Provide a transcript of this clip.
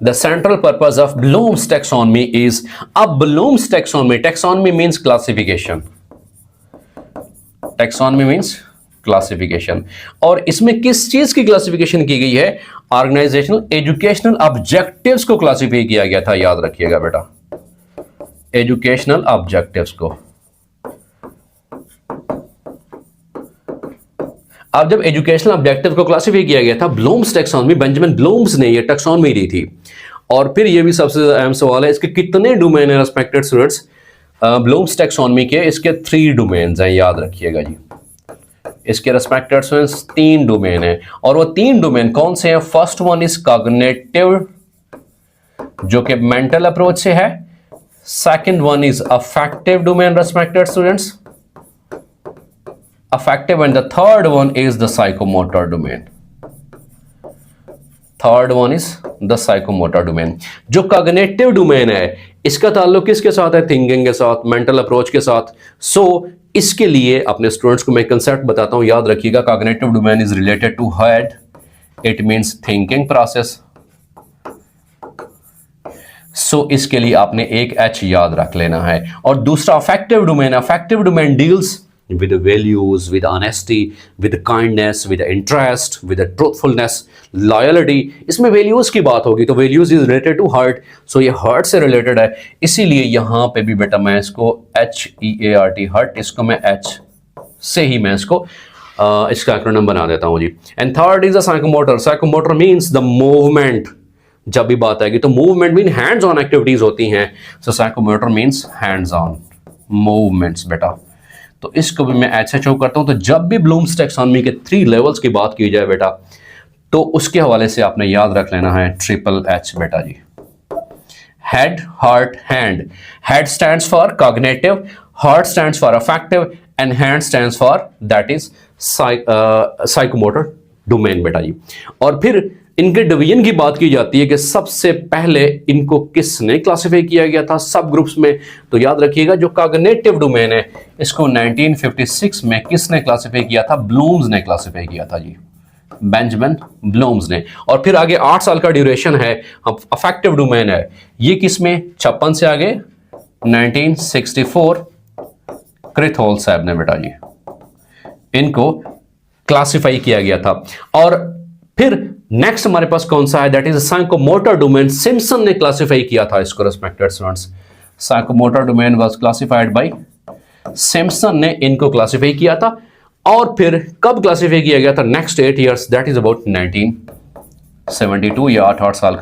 The central purpose of Bloom's taxonomy is, अब Bloom's taxonomy, taxonomy means classification, taxonomy means classification, और इसमें किस चीज की क्लासिफिकेशन की गई है? ऑर्गेनाइजेशनल एजुकेशनल ऑब्जेक्टिव्स को क्लासिफाई किया गया था, याद रखिएगा बेटा, एजुकेशनल ऑब्जेक्टिव्स को। अब जब एजुकेशनल ऑब्जेक्टिव को क्लासिफाई किया गया था, ब्लूम्स टैक्सोनॉमी, बेंजामिन ब्लूम्स ने ये टैक्सोनॉमी दी थी। और फिर ये भी सबसे अहम सवाल है, इसके कितने डोमेन है रेस्पेक्टेड स्टूडेंट्स? ब्लूम्स टैक्सोनॉमी के इसके 3 डोमेन्स हैं, याद रखिएगा जी। इसके रेस्पेक्टेड स्टूडेंट्स 3 डोमेन है, और वो 3 डोमेन कौन से हैं? फर्स्ट वन इज कॉग्निटिव, जो कि मेंटल अप्रोच से है। Second one is affective domain respected students, affective, and the third one is the psychomotor domain. Third one is the psychomotor domain. जो cognitive domain है, इसका ताल्लुक किसके साथ है? थिंकिंग के साथ, मेंटल अप्रोच के साथ। सो इसके लिए अपने स्टूडेंट्स को मैं कंसेप्ट बताता हूं, याद रखिएगा। cognitive domain is related to head, it means thinking process. सो इसके लिए आपने एक H याद रख लेना है। और दूसरा affective domain, affective domain deals with the values, with honesty, with kindness, with interest, with the truthfulness, loyalty। इसमें values की बात होगी, तो values is related to heart, so ये heart से related है। इसीलिए यहाँ पे भी बेटा मैं इसको HEART, heart, इसको मैं H से ही मैं इसको इसका एक्रोनिम बना देता हूँ जी। And third is the psychomotor. Psychomotor means the movement. जब भी बात आएगी तो movement mean hands on activities होती हैं, so psychomotor means hands on movements बेटा। तो इसको भी मैं HHO करता हूं। तो जब भी ब्लूम्स टैक्सोनॉमी के 3 लेवल्स की बात की जाए बेटा, तो उसके हवाले से आपने याद रख लेना है HHH बेटा जी। Head, heart, hand. Head stands for cognitive, heart stands for affective, and hand stands for that is psychomotor domain बेटा जी। और फिर इनके डिवीजन की बात की जाती है कि सबसे पहले इनको किसने क्लासिफाई किया गया था सब ग्रुप्स में? तो याद रखिएगा जो कॉग्निटिव डोमेन है, इसको 1956 में किसने क्लासिफाई किया था? ब्लूम्स ने क्लासिफाई किया था जी, बेंजामिन ब्लूम्स ने। और फिर आगे 8 साल का ड्यूरेशन है। अफेक्टिव डोमेन है, ये किसमें? 56 से आगे 1964 क्रिथोल साहब ने बेटा जी इनको क्लासिफाई किया गया था। और फिर नेक्स्ट हमारे पास कौन सा है? That is psychomotor domain. Simpson ने क्लासिफाई किया था इसको respected students. Psychomotor domain was classified by Simpson ने इनको क्लासिफाई किया था। और फिर कब क्लासिफाई किया गया था? Next 8 years, that is about 1972 या 8 साल का